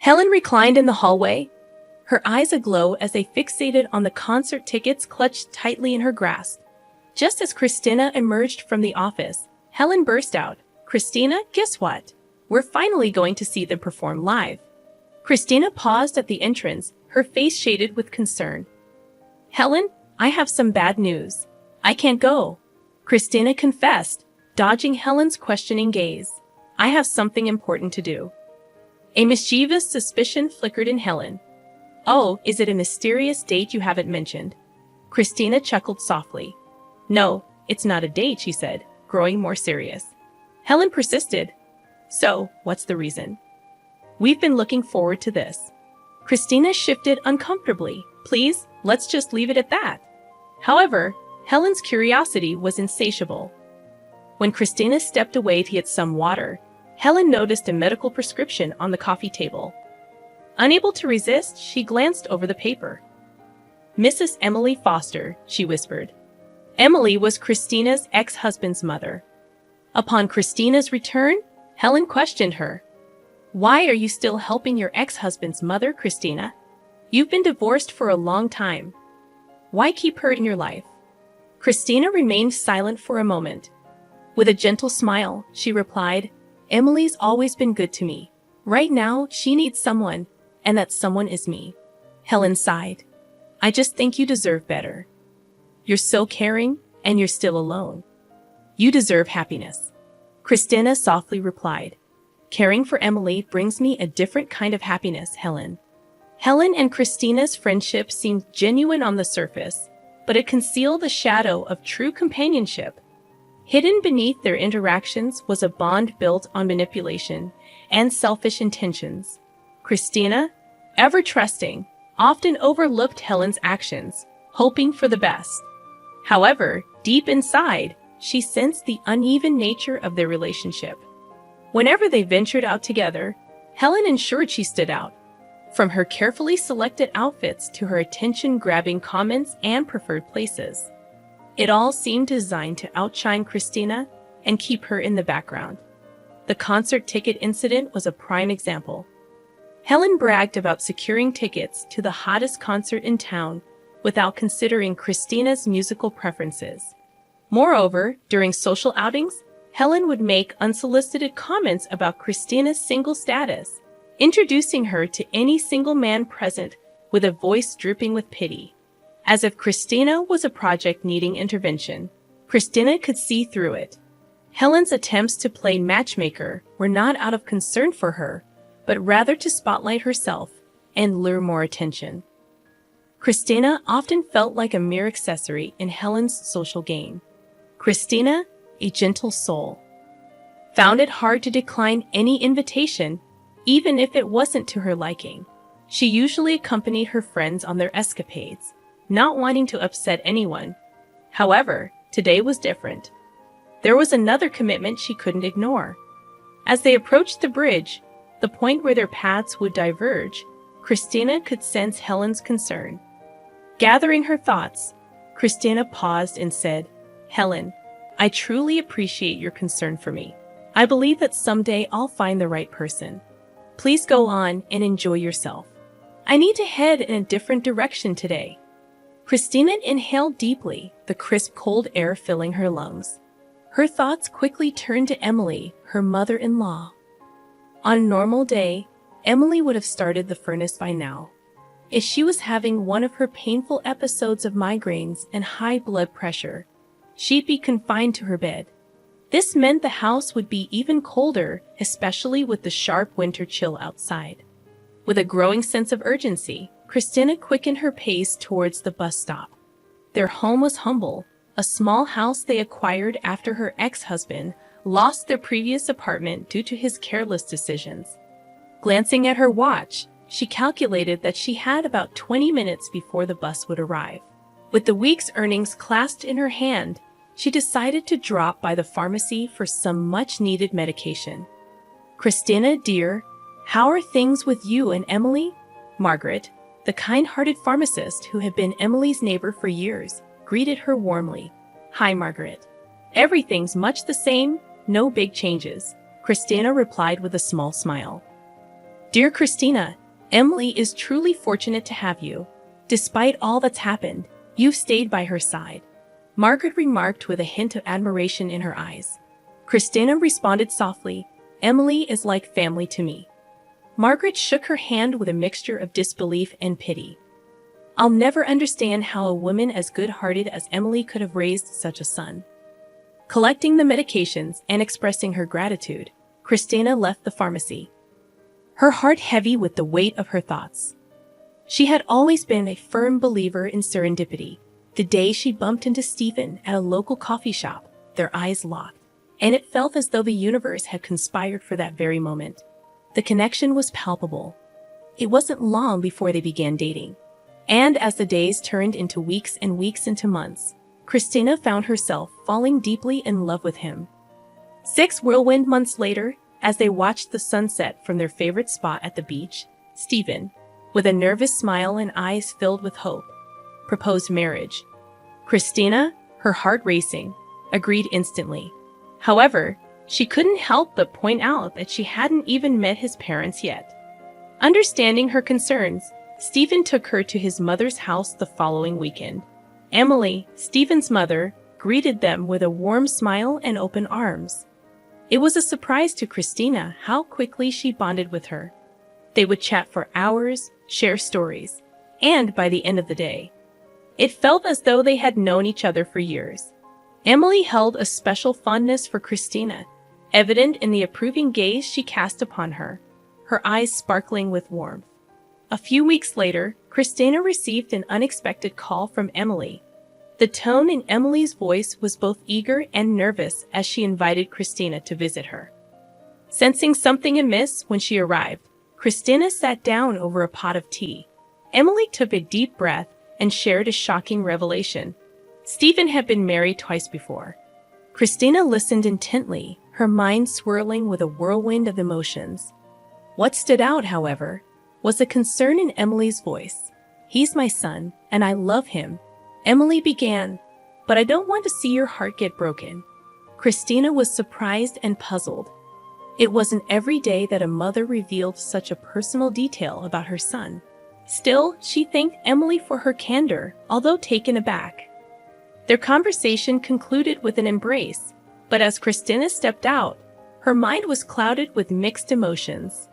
Helen reclined in the hallway, her eyes aglow as they fixated on the concert tickets clutched tightly in her grasp. Just as Christina emerged from the office, Helen burst out, "Christina, guess what? We're finally going to see them perform live." Christina paused at the entrance, her face shaded with concern. "Helen, I have some bad news. I can't go," Christina confessed, dodging Helen's questioning gaze. "I have something important to do." A mischievous suspicion flickered in Helen. "Oh, is it a mysterious date you haven't mentioned?" Christina chuckled softly. "No, it's not a date," she said, growing more serious. Helen persisted. "So, what's the reason?" "We've been looking forward to this." Christina shifted uncomfortably. "Please, let's just leave it at that." However, Helen's curiosity was insatiable. When Christina stepped away to get some water, Helen noticed a medical prescription on the coffee table. Unable to resist, she glanced over the paper. "Mrs. Emily Foster," she whispered. Emily was Christina's ex-husband's mother. Upon Christina's return, Helen questioned her. "Why are you still helping your ex-husband's mother, Christina? You've been divorced for a long time. Why keep her in your life?" Christina remained silent for a moment. With a gentle smile, she replied, "Emily's always been good to me. Right now, she needs someone, and that someone is me." Helen sighed. "I just think you deserve better. You're so caring, and you're still alone. You deserve happiness." Christina softly replied, "Caring for Emily brings me a different kind of happiness, Helen." Helen and Christina's friendship seemed genuine on the surface, but it concealed a shadow of true companionship. Hidden beneath their interactions was a bond built on manipulation and selfish intentions. Christina, ever trusting, often overlooked Helen's actions, hoping for the best. However, deep inside, she sensed the uneven nature of their relationship. Whenever they ventured out together, Helen ensured she stood out. From her carefully selected outfits to her attention-grabbing comments and preferred places. It all seemed designed to outshine Christina and keep her in the background. The concert ticket incident was a prime example. Helen bragged about securing tickets to the hottest concert in town without considering Christina's musical preferences. Moreover, during social outings, Helen would make unsolicited comments about Christina's single status, introducing her to any single man present with a voice dripping with pity. As if Christina was a project needing intervention, Christina could see through it. Helen's attempts to play matchmaker were not out of concern for her, but rather to spotlight herself and lure more attention. Christina often felt like a mere accessory in Helen's social game. Christina, a gentle soul, found it hard to decline any invitation, even if it wasn't to her liking. She usually accompanied her friends on their escapades, not wanting to upset anyone. However, today was different. There was another commitment she couldn't ignore. As they approached the bridge, the point where their paths would diverge, Christina could sense Helen's concern. Gathering her thoughts, Christina paused and said, "Helen, I truly appreciate your concern for me. I believe that someday I'll find the right person. Please go on and enjoy yourself. I need to head in a different direction today." Christina inhaled deeply, the crisp cold air filling her lungs. Her thoughts quickly turned to Emily, her mother-in-law. On a normal day, Emily would have started the furnace by now. If she was having one of her painful episodes of migraines and high blood pressure, she'd be confined to her bed. This meant the house would be even colder, especially with the sharp winter chill outside. With a growing sense of urgency, Christina quickened her pace towards the bus stop. Their home was humble, a small house they acquired after her ex-husband lost their previous apartment due to his careless decisions. Glancing at her watch, she calculated that she had about 20 minutes before the bus would arrive. With the week's earnings clasped in her hand, she decided to drop by the pharmacy for some much-needed medication. "Christina, dear, how are things with you and Emily?" Margaret, the kind-hearted pharmacist who had been Emily's neighbor for years, greeted her warmly. "Hi, Margaret. Everything's much the same, no big changes," Christina replied with a small smile. Dear Christina, Emily is truly fortunate to have you. Despite all that's happened, you've stayed by her side. Margaret remarked with a hint of admiration in her eyes. Christina responded softly, Emily is like family to me. Margaret shook her hand with a mixture of disbelief and pity. I'll never understand how a woman as good-hearted as Emily could have raised such a son. Collecting the medications and expressing her gratitude, Christina left the pharmacy, her heart heavy with the weight of her thoughts. She had always been a firm believer in serendipity. The day she bumped into Stephen at a local coffee shop, their eyes locked, and it felt as though the universe had conspired for that very moment. The connection was palpable. It wasn't long before they began dating. And as the days turned into weeks and weeks into months, Christina found herself falling deeply in love with him. 6 whirlwind months later, as they watched the sunset from their favorite spot at the beach, Stephen, with a nervous smile and eyes filled with hope, proposed marriage. Christina, her heart racing, agreed instantly. However, she couldn't help but point out that she hadn't even met his parents yet. Understanding her concerns, Stephen took her to his mother's house the following weekend. Emily, Stephen's mother, greeted them with a warm smile and open arms. It was a surprise to Christina how quickly she bonded with her. They would chat for hours, share stories, and by the end of the day, it felt as though they had known each other for years. Emily held a special fondness for Christina, evident in the approving gaze she cast upon her, her eyes sparkling with warmth. A few weeks later, Christina received an unexpected call from Emily. The tone in Emily's voice was both eager and nervous as she invited Christina to visit her. Sensing something amiss when she arrived, Christina sat down over a pot of tea. Emily took a deep breath and shared a shocking revelation. Stephen had been married twice before. Christina listened intently, her mind swirling with a whirlwind of emotions. What stood out, however, was the concern in Emily's voice. He's my son, and I love him, Emily began, but I don't want to see your heart get broken. Christina was surprised and puzzled. It wasn't every day that a mother revealed such a personal detail about her son. Still, she thanked Emily for her candor, although taken aback. Their conversation concluded with an embrace, but as Christina stepped out, her mind was clouded with mixed emotions.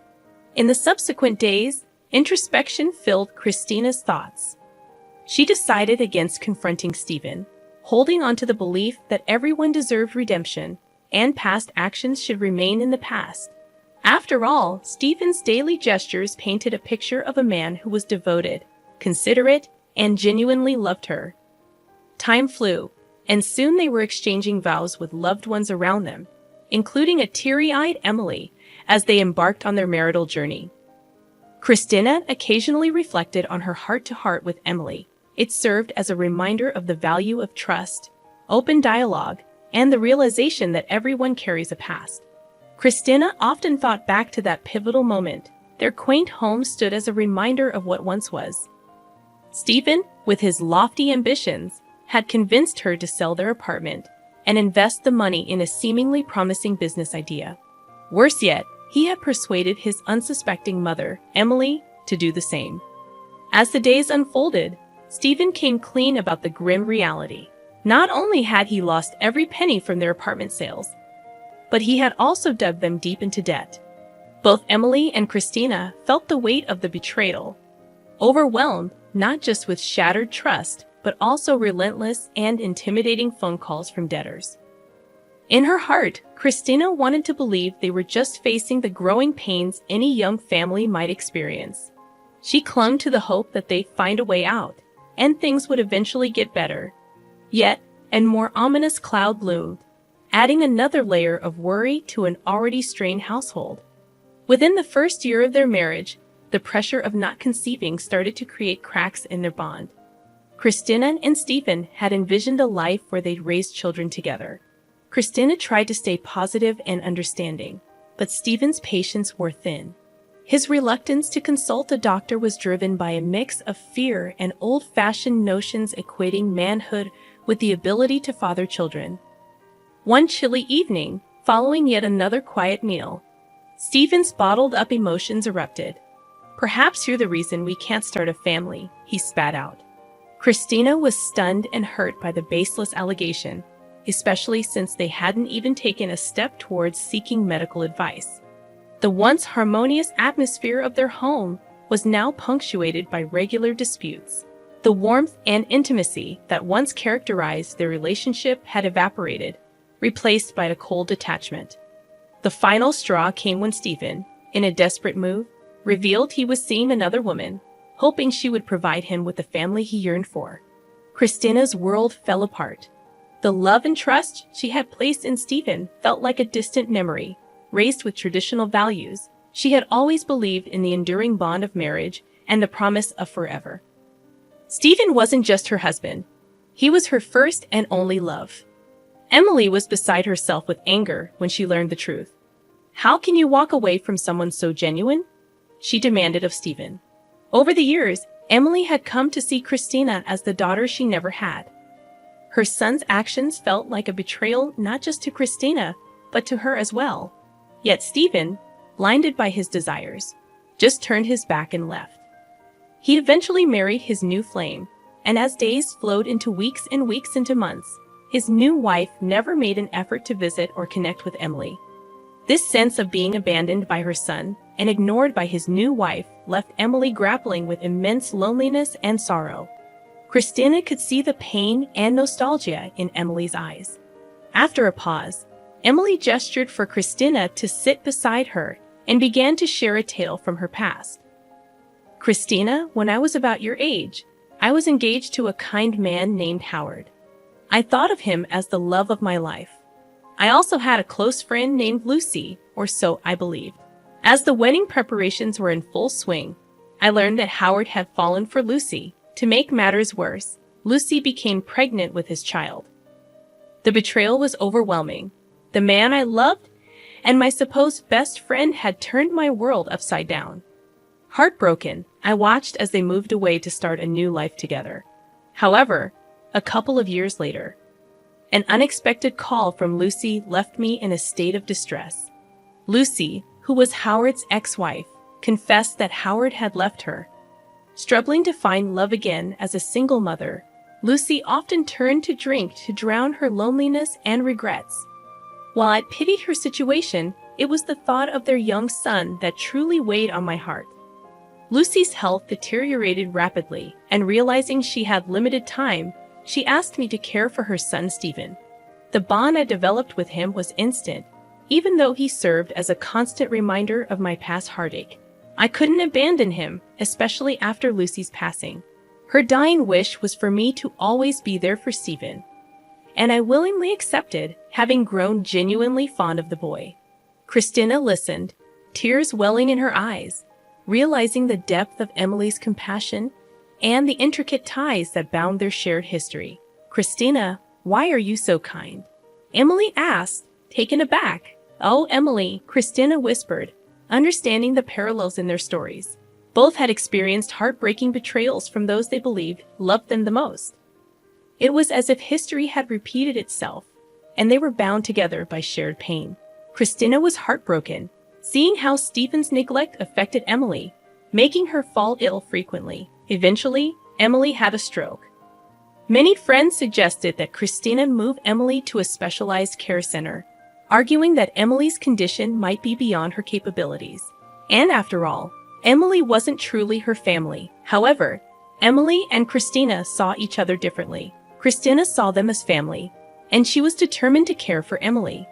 In the subsequent days, introspection filled Christina's thoughts. She decided against confronting Stephen, holding on to the belief that everyone deserved redemption and past actions should remain in the past. After all, Stephen's daily gestures painted a picture of a man who was devoted, considerate, and genuinely loved her. Time flew, and soon they were exchanging vows with loved ones around them, including a teary-eyed Emily, as they embarked on their marital journey. Christina occasionally reflected on her heart-to-heart with Emily. It served as a reminder of the value of trust, open dialogue, and the realization that everyone carries a past. Christina often thought back to that pivotal moment. Their quaint home stood as a reminder of what once was. Stephen, with his lofty ambitions, had convinced her to sell their apartment and invest the money in a seemingly promising business idea. Worse yet, he had persuaded his unsuspecting mother, Emily, to do the same. As the days unfolded, Stephen came clean about the grim reality. Not only had he lost every penny from their apartment sales, but he had also dug them deep into debt. Both Emily and Christina felt the weight of the betrayal, overwhelmed not just with shattered trust, but also relentless and intimidating phone calls from debtors. In her heart, Christina wanted to believe they were just facing the growing pains any young family might experience. She clung to the hope that they'd find a way out, and things would eventually get better. Yet, a more ominous cloud loomed, adding another layer of worry to an already strained household. Within the first year of their marriage, the pressure of not conceiving started to create cracks in their bond. Christina and Stephen had envisioned a life where they'd raise children together. Christina tried to stay positive and understanding, but Stephen's patience wore thin. His reluctance to consult a doctor was driven by a mix of fear and old-fashioned notions equating manhood with the ability to father children. One chilly evening, following yet another quiet meal, Stephen's bottled-up emotions erupted. "Perhaps you're the reason we can't start a family," he spat out. Christina was stunned and hurt by the baseless allegation, especially since they hadn't even taken a step towards seeking medical advice. The once harmonious atmosphere of their home was now punctuated by regular disputes. The warmth and intimacy that once characterized their relationship had evaporated, replaced by a cold detachment. The final straw came when Stephen, in a desperate move, revealed he was seeing another woman, hoping she would provide him with the family he yearned for. Christina's world fell apart. The love and trust she had placed in Stephen felt like a distant memory. Raised with traditional values, she had always believed in the enduring bond of marriage and the promise of forever. Stephen wasn't just her husband. He was her first and only love. Emily was beside herself with anger when she learned the truth. "How can you walk away from someone so genuine?" she demanded of Stephen. Over the years, Emily had come to see Christina as the daughter she never had. Her son's actions felt like a betrayal not just to Christina, but to her as well. Yet Stephen, blinded by his desires, just turned his back and left. He eventually married his new flame, and as days flowed into weeks and weeks into months, his new wife never made an effort to visit or connect with Emily. This sense of being abandoned by her son and ignored by his new wife left Emily grappling with immense loneliness and sorrow. Christina could see the pain and nostalgia in Emily's eyes. After a pause, Emily gestured for Christina to sit beside her and began to share a tale from her past. "Christina, when I was about your age, I was engaged to a kind man named Howard. I thought of him as the love of my life. I also had a close friend named Lucy, or so I believed. As the wedding preparations were in full swing, I learned that Howard had fallen for Lucy. To make matters worse, Lucy became pregnant with his child. The betrayal was overwhelming. The man I loved and my supposed best friend had turned my world upside down. Heartbroken, I watched as they moved away to start a new life together. However, a couple of years later, an unexpected call from Lucy left me in a state of distress. Lucy, who was Howard's ex-wife, confessed that Howard had left her. Struggling to find love again as a single mother, Lucy often turned to drink to drown her loneliness and regrets. While I pitied her situation, it was the thought of their young son that truly weighed on my heart. Lucy's health deteriorated rapidly, and realizing she had limited time, she asked me to care for her son Stephen. The bond I developed with him was instant, even though he served as a constant reminder of my past heartache. I couldn't abandon him, especially after Lucy's passing. Her dying wish was for me to always be there for Stephen, and I willingly accepted, having grown genuinely fond of the boy. Christina listened, tears welling in her eyes, realizing the depth of Emily's compassion and the intricate ties that bound their shared history. "Christina, why are you so kind?" Emily asked, taken aback. "Oh, Emily," Christina whispered, understanding the parallels in their stories. Both had experienced heartbreaking betrayals from those they believed loved them the most. It was as if history had repeated itself, and they were bound together by shared pain. Christina was heartbroken, seeing how Stephen's neglect affected Emily, making her fall ill frequently. Eventually, Emily had a stroke. Many friends suggested that Christina move Emily to a specialized care center, arguing that Emily's condition might be beyond her capabilities. And after all, Emily wasn't truly her family. However, Emily and Christina saw each other differently. Christina saw them as family, and she was determined to care for Emily.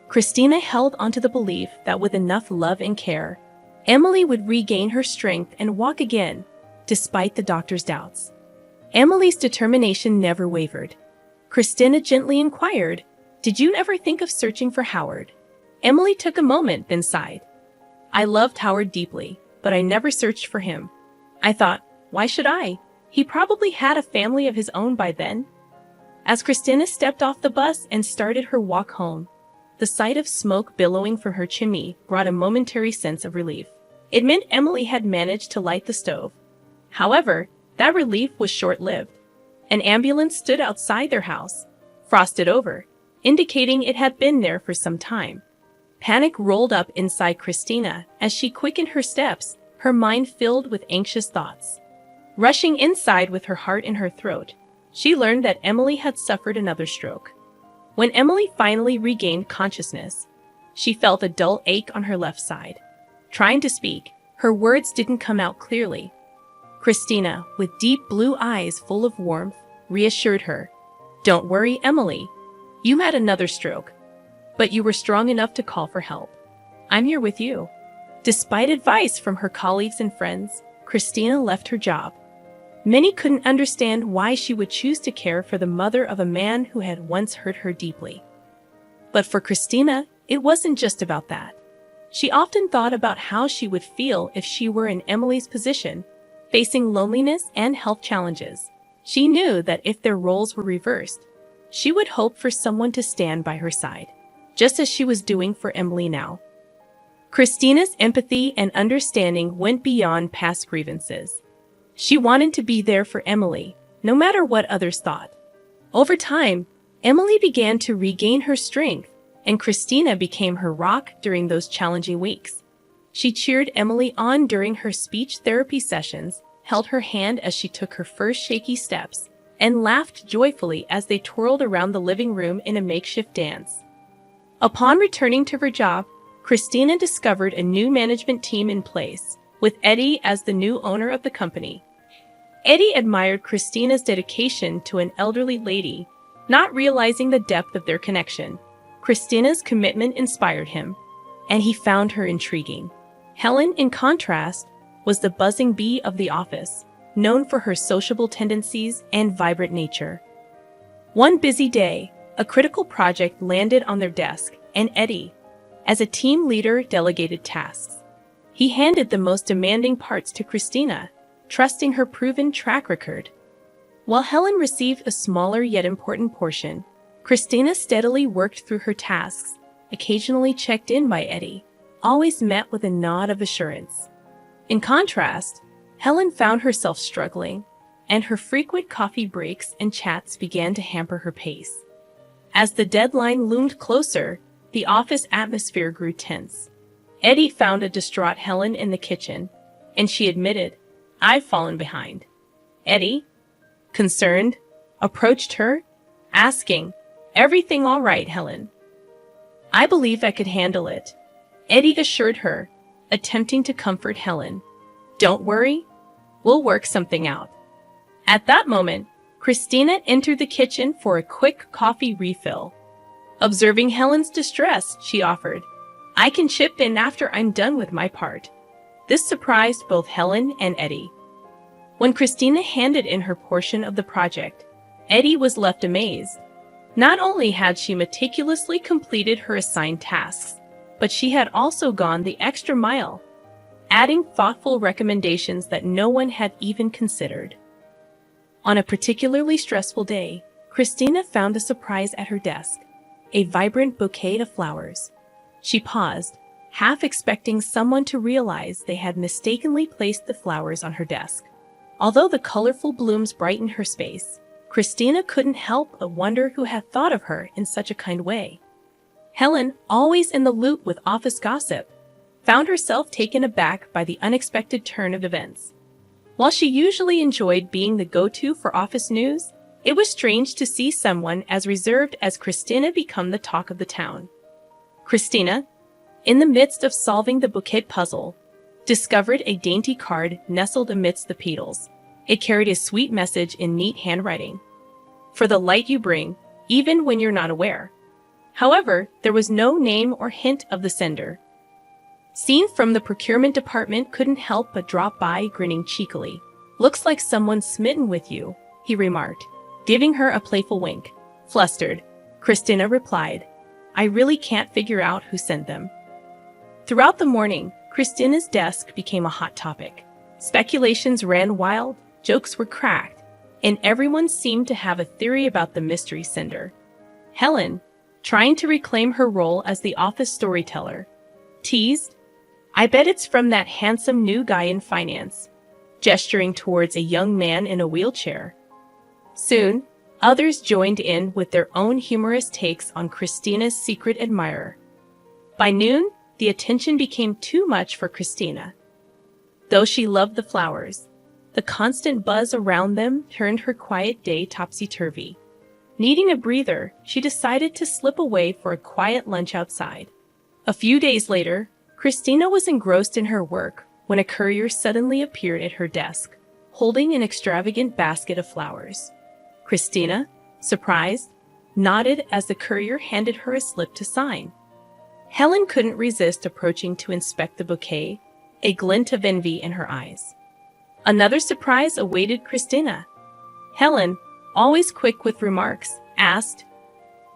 Christina held onto the belief that with enough love and care, Emily would regain her strength and walk again, despite the doctor's doubts. Emily's determination never wavered. Christina gently inquired, "Did you ever think of searching for Howard?" Emily took a moment, then sighed. "I loved Howard deeply, but I never searched for him. I thought, why should I? He probably had a family of his own by then." As Christina stepped off the bus and started her walk home, the sight of smoke billowing from her chimney brought a momentary sense of relief. It meant Emily had managed to light the stove. However, that relief was short-lived. An ambulance stood outside their house, frosted over, indicating it had been there for some time. Panic rolled up inside Christina as she quickened her steps, her mind filled with anxious thoughts. Rushing inside with her heart in her throat, she learned that Emily had suffered another stroke. When Emily finally regained consciousness, she felt a dull ache on her left side. Trying to speak, her words didn't come out clearly. Christina, with deep blue eyes full of warmth, reassured her. "Don't worry, Emily. You had another stroke, but you were strong enough to call for help. I'm here with you." Despite advice from her colleagues and friends, Christina left her job. Many couldn't understand why she would choose to care for the mother of a man who had once hurt her deeply. But for Christina, it wasn't just about that. She often thought about how she would feel if she were in Emily's position, facing loneliness and health challenges. She knew that if their roles were reversed, she would hope for someone to stand by her side, just as she was doing for Emily now. Christina's empathy and understanding went beyond past grievances. She wanted to be there for Emily, no matter what others thought. Over time, Emily began to regain her strength, and Christina became her rock during those challenging weeks. She cheered Emily on during her speech therapy sessions, held her hand as she took her first shaky steps, and laughed joyfully as they twirled around the living room in a makeshift dance. Upon returning to her job, Christina discovered a new management team in place, with Eddie as the new owner of the company. Eddie admired Christina's dedication to an elderly lady, not realizing the depth of their connection. Christina's commitment inspired him, and he found her intriguing. Helen, in contrast, was the buzzing bee of the office, known for her sociable tendencies and vibrant nature. One busy day, a critical project landed on their desk, and Eddie, as a team leader, delegated tasks. He handed the most demanding parts to Christina, trusting her proven track record. While Helen received a smaller yet important portion, Christina steadily worked through her tasks, occasionally checked in by Eddie, always met with a nod of assurance. In contrast, Helen found herself struggling, and her frequent coffee breaks and chats began to hamper her pace. As the deadline loomed closer, the office atmosphere grew tense. Eddie found a distraught Helen in the kitchen, and she admitted, "I've fallen behind." Eddie, concerned, approached her, asking, "Everything all right, Helen?" "I believe I could handle it," Eddie assured her, attempting to comfort Helen. "Don't worry, we'll work something out." At that moment, Christina entered the kitchen for a quick coffee refill. Observing Helen's distress, she offered, "I can chip in after I'm done with my part." This surprised both Helen and Eddie. When Christina handed in her portion of the project, Eddie was left amazed. Not only had she meticulously completed her assigned tasks, but she had also gone the extra mile, adding thoughtful recommendations that no one had even considered. On a particularly stressful day, Christina found a surprise at her desk, a vibrant bouquet of flowers. She paused, half expecting someone to realize they had mistakenly placed the flowers on her desk. Although the colorful blooms brightened her space, Christina couldn't help but wonder who had thought of her in such a kind way. Helen, always in the loop with office gossip, found herself taken aback by the unexpected turn of events. While she usually enjoyed being the go-to for office news, it was strange to see someone as reserved as Christina become the talk of the town. Christina, in the midst of solving the bouquet puzzle, discovered a dainty card nestled amidst the petals. It carried a sweet message in neat handwriting. "For the light you bring, even when you're not aware." However, there was no name or hint of the sender. Seen from the procurement department couldn't help but drop by, grinning cheekily. "Looks like someone's smitten with you," he remarked, giving her a playful wink. Flustered, Christina replied, "I really can't figure out who sent them." Throughout the morning, Christina's desk became a hot topic. Speculations ran wild, jokes were cracked, and everyone seemed to have a theory about the mystery sender. Helen, trying to reclaim her role as the office storyteller, teased, "I bet it's from that handsome new guy in finance," gesturing towards a young man in a wheelchair. Soon, others joined in with their own humorous takes on Christina's secret admirer. By noon, the attention became too much for Christina. Though she loved the flowers, the constant buzz around them turned her quiet day topsy-turvy. Needing a breather, she decided to slip away for a quiet lunch outside. A few days later, Christina was engrossed in her work when a courier suddenly appeared at her desk, holding an extravagant basket of flowers. Christina, surprised, nodded as the courier handed her a slip to sign. Helen couldn't resist approaching to inspect the bouquet, a glint of envy in her eyes. Another surprise awaited Christina. Helen, always quick with remarks, asked,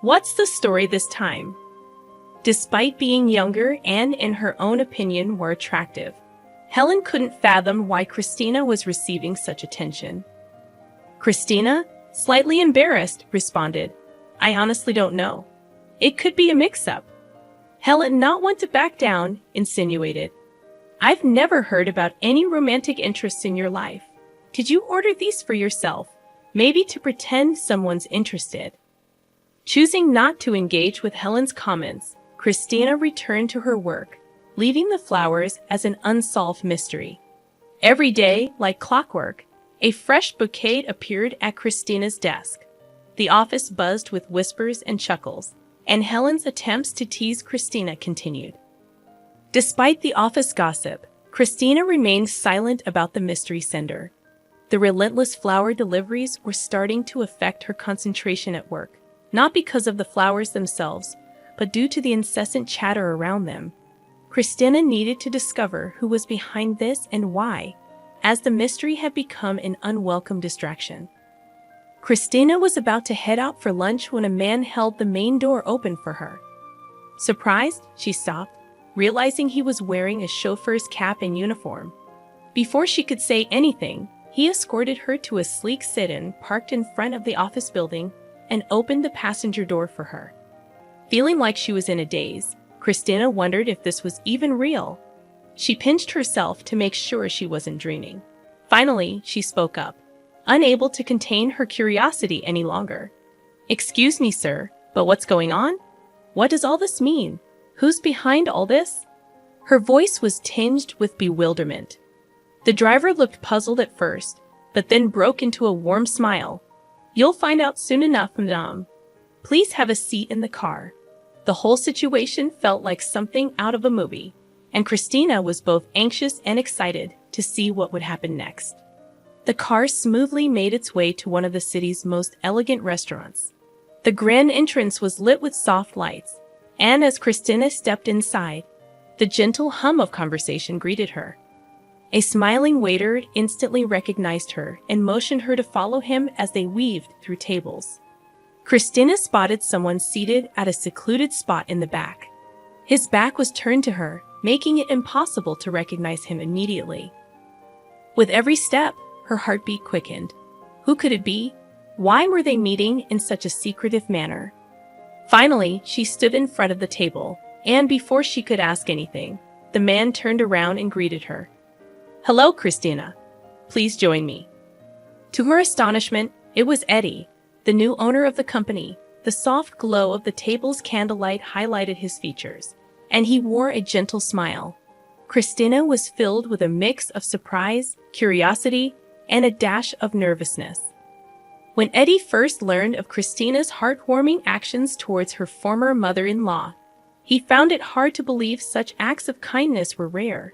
"What's the story this time?" Despite being younger and, in her own opinion, more attractive, Helen couldn't fathom why Christina was receiving such attention. Christina, slightly embarrassed, responded, "I honestly don't know. It could be a mix-up." Helen, not one to back down, insinuated, "I've never heard about any romantic interests in your life. Did you order these for yourself? Maybe to pretend someone's interested?" Choosing not to engage with Helen's comments, Christina returned to her work, leaving the flowers as an unsolved mystery. Every day, like clockwork, a fresh bouquet appeared at Christina's desk. The office buzzed with whispers and chuckles, and Helen's attempts to tease Christina continued. Despite the office gossip, Christina remained silent about the mystery sender. The relentless flower deliveries were starting to affect her concentration at work, not because of the flowers themselves, but due to the incessant chatter around them. Christina needed to discover who was behind this and why, as the mystery had become an unwelcome distraction. Christina was about to head out for lunch when a man held the main door open for her. Surprised, she stopped, realizing he was wearing a chauffeur's cap and uniform. Before she could say anything, he escorted her to a sleek sit-in parked in front of the office building and opened the passenger door for her. Feeling like she was in a daze, Christina wondered if this was even real. She pinched herself to make sure she wasn't dreaming. Finally, she spoke up, unable to contain her curiosity any longer. "Excuse me, sir, but what's going on? What does all this mean? Who's behind all this?" Her voice was tinged with bewilderment. The driver looked puzzled at first, but then broke into a warm smile. "You'll find out soon enough, madame. Please have a seat in the car." The whole situation felt like something out of a movie, and Christina was both anxious and excited to see what would happen next. The car smoothly made its way to one of the city's most elegant restaurants. The grand entrance was lit with soft lights, and as Christina stepped inside, the gentle hum of conversation greeted her. A smiling waiter instantly recognized her and motioned her to follow him as they weaved through tables. Christina spotted someone seated at a secluded spot in the back. His back was turned to her, making it impossible to recognize him immediately. With every step, her heartbeat quickened. Who could it be? Why were they meeting in such a secretive manner? Finally, she stood in front of the table, and before she could ask anything, the man turned around and greeted her. "Hello, Christina. Please join me." To her astonishment, it was Eddie, the new owner of the company. The soft glow of the table's candlelight highlighted his features, and he wore a gentle smile. Christina was filled with a mix of surprise, curiosity, and a dash of nervousness. When Eddie first learned of Christina's heartwarming actions towards her former mother-in-law, he found it hard to believe such acts of kindness were rare.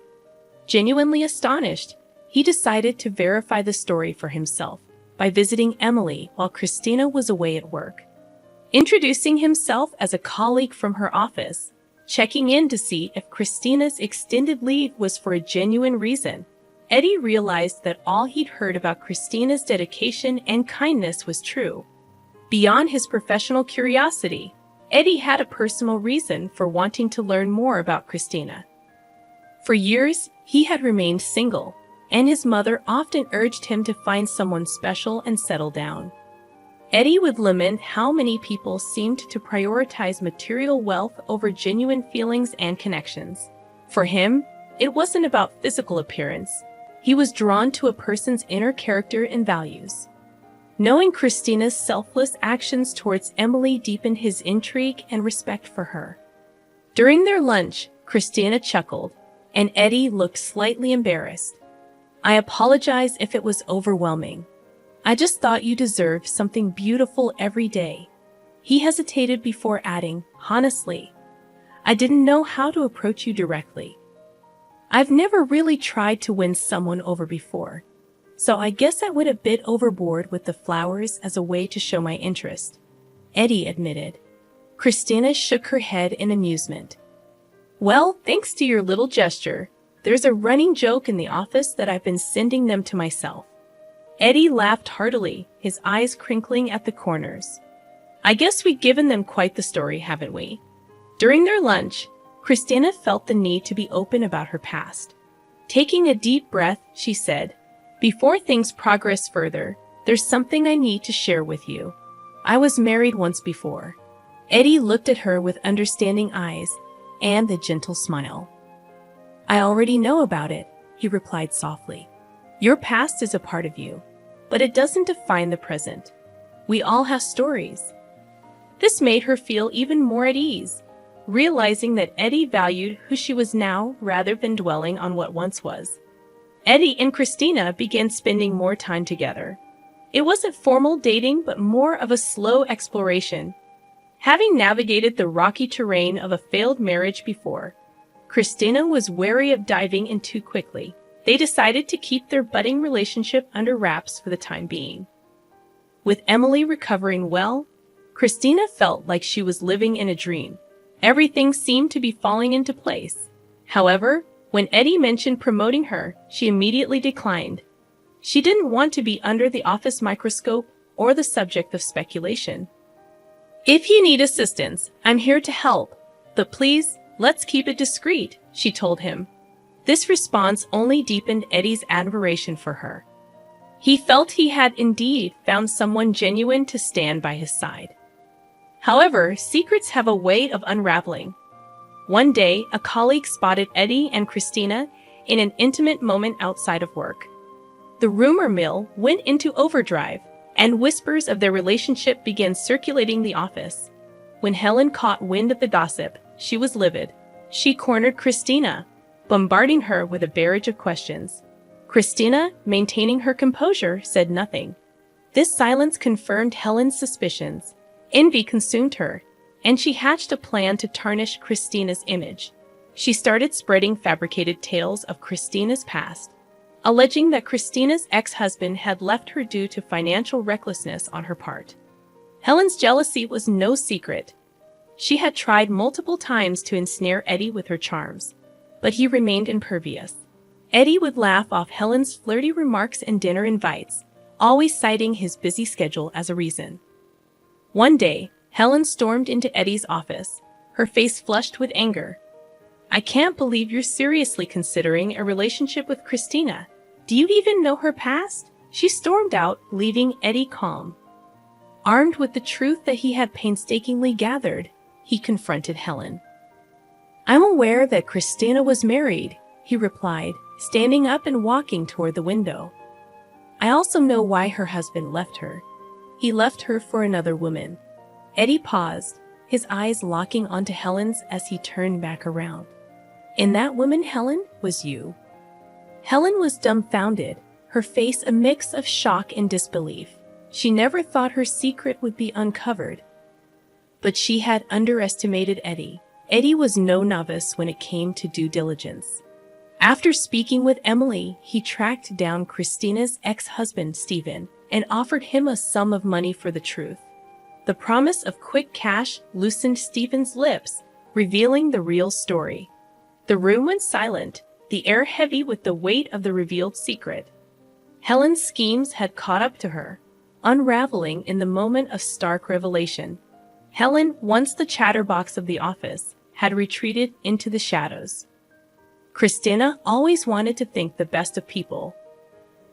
Genuinely astonished, he decided to verify the story for himself by visiting Emily while Christina was away at work. Introducing himself as a colleague from her office, checking in to see if Christina's extended leave was for a genuine reason, Eddie realized that all he'd heard about Christina's dedication and kindness was true. Beyond his professional curiosity, Eddie had a personal reason for wanting to learn more about Christina. For years, he had remained single, and his mother often urged him to find someone special and settle down. Eddie would lament how many people seemed to prioritize material wealth over genuine feelings and connections. For him, it wasn't about physical appearance. He was drawn to a person's inner character and values. Knowing Christina's selfless actions towards Emily deepened his intrigue and respect for her. During their lunch, Christina chuckled, and Eddie looked slightly embarrassed. I apologize if it was overwhelming. I just thought you deserved something beautiful every day. He hesitated before adding, honestly, I didn't know how to approach you directly. I've never really tried to win someone over before, so I guess I went a bit overboard with the flowers as a way to show my interest, Eddie admitted. Christina shook her head in amusement. Well, thanks to your little gesture, there's a running joke in the office that I've been sending them to myself. Eddie laughed heartily, his eyes crinkling at the corners. I guess we've given them quite the story, haven't we? During their lunch, Christina felt the need to be open about her past. Taking a deep breath, she said, before things progress further, there's something I need to share with you. I was married once before. Eddie looked at her with understanding eyes and a gentle smile. I already know about it, he replied softly. Your past is a part of you, but it doesn't define the present. We all have stories. This made her feel even more at ease, realizing that Eddie valued who she was now rather than dwelling on what once was. Eddie and Christina began spending more time together. It wasn't formal dating, but more of a slow exploration. Having navigated the rocky terrain of a failed marriage before, Christina was wary of diving in too quickly. They decided to keep their budding relationship under wraps for the time being. With Emily recovering well, Christina felt like she was living in a dream. Everything seemed to be falling into place. However, when Eddie mentioned promoting her, she immediately declined. She didn't want to be under the office microscope or the subject of speculation. If you need assistance, I'm here to help, but please, let's keep it discreet, she told him. This response only deepened Eddie's admiration for her. He felt he had indeed found someone genuine to stand by his side. However, secrets have a way of unraveling. One day, a colleague spotted Eddie and Christina in an intimate moment outside of work. The rumor mill went into overdrive, and whispers of their relationship began circulating the office. When Helen caught wind of the gossip, she was livid. She cornered Christina, bombarding her with a barrage of questions. Christina, maintaining her composure, said nothing. This silence confirmed Helen's suspicions. Envy consumed her, and she hatched a plan to tarnish Christina's image. She started spreading fabricated tales of Christina's past, alleging that Christina's ex-husband had left her due to financial recklessness on her part. Helen's jealousy was no secret. She had tried multiple times to ensnare Eddie with her charms, but he remained impervious. Eddie would laugh off Helen's flirty remarks and dinner invites, always citing his busy schedule as a reason. One day, Helen stormed into Eddie's office, her face flushed with anger. I can't believe you're seriously considering a relationship with Christina. Do you even know her past? She stormed out, leaving Eddie calm. Armed with the truth that he had painstakingly gathered, he confronted Helen. I'm aware that Christina was married, he replied, standing up and walking toward the window. I also know why her husband left her. He left her for another woman. Eddie paused, his eyes locking onto Helen's as he turned back around. And that woman, Helen, was you. Helen was dumbfounded, her face a mix of shock and disbelief. She never thought her secret would be uncovered. But she had underestimated Eddie. Eddie was no novice when it came to due diligence. After speaking with Emily, he tracked down Christina's ex-husband, Stephen, and offered him a sum of money for the truth. The promise of quick cash loosened Stephen's lips, revealing the real story. The room went silent, the air heavy with the weight of the revealed secret. Helen's schemes had caught up to her, unraveling in the moment of stark revelation. Helen, once the chatterbox of the office, had retreated into the shadows. Christina always wanted to think the best of people,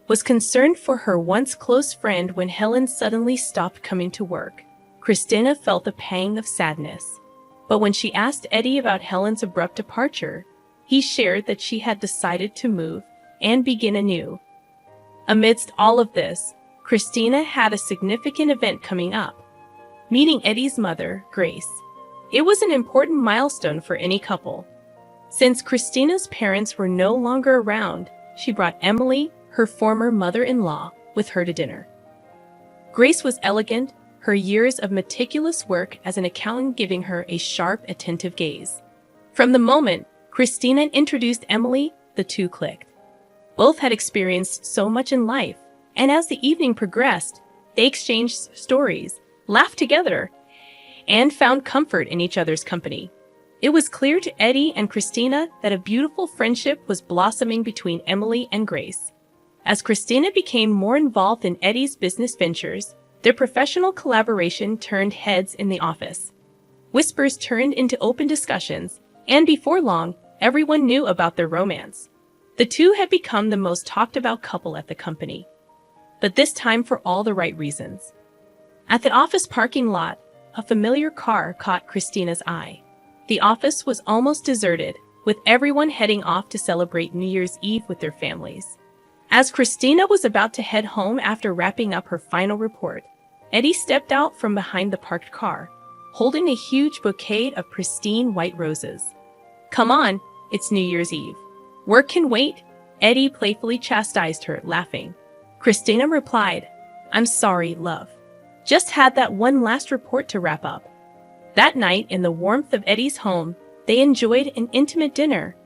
was concerned for her once close friend when Helen suddenly stopped coming to work. Christina felt a pang of sadness. But when she asked Eddie about Helen's abrupt departure, he shared that she had decided to move and begin anew. Amidst all of this, Christina had a significant event coming up, meeting Eddie's mother, Grace. It was an important milestone for any couple. Since Christina's parents were no longer around, she brought Emily, her former mother-in-law, with her to dinner. Grace was elegant, her years of meticulous work as an accountant giving her a sharp, attentive gaze. From the moment Christina introduced Emily, the two clicked. Both had experienced so much in life, and as the evening progressed, they exchanged stories, laughed together, and found comfort in each other's company. It was clear to Eddie and Christina that a beautiful friendship was blossoming between Emily and Grace. As Christina became more involved in Eddie's business ventures, their professional collaboration turned heads in the office. Whispers turned into open discussions, and before long, everyone knew about their romance. The two had become the most talked-about couple at the company. But this time for all the right reasons. At the office parking lot, a familiar car caught Christina's eye. The office was almost deserted, with everyone heading off to celebrate New Year's Eve with their families. As Christina was about to head home after wrapping up her final report, Eddie stepped out from behind the parked car, holding a huge bouquet of pristine white roses. "Come on, it's New Year's Eve. Work can wait," Eddie playfully chastised her, laughing. Christina replied, "I'm sorry, love. Just had that one last report to wrap up." That night, in the warmth of Eddie's home, they enjoyed an intimate dinner.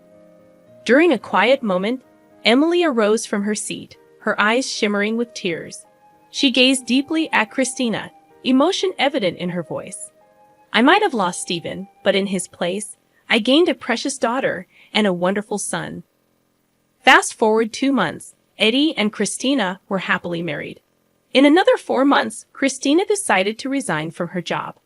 During a quiet moment, Emily arose from her seat, her eyes shimmering with tears. She gazed deeply at Christina, emotion evident in her voice. "I might have lost Stephen, but in his place, I gained a precious daughter and a wonderful son." Fast forward 2 months, Eddie and Christina were happily married. In another 4 months, Christina decided to resign from her job.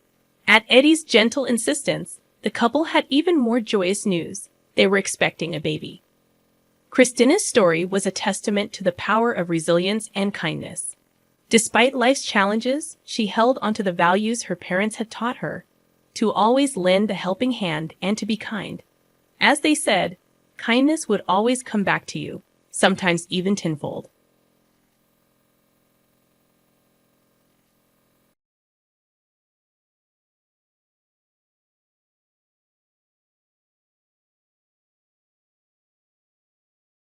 At Eddie's gentle insistence, the couple had even more joyous news. They were expecting a baby. Christina's story was a testament to the power of resilience and kindness. Despite life's challenges, she held onto the values her parents had taught her, to always lend a helping hand and to be kind. As they said, kindness would always come back to you, sometimes even tenfold.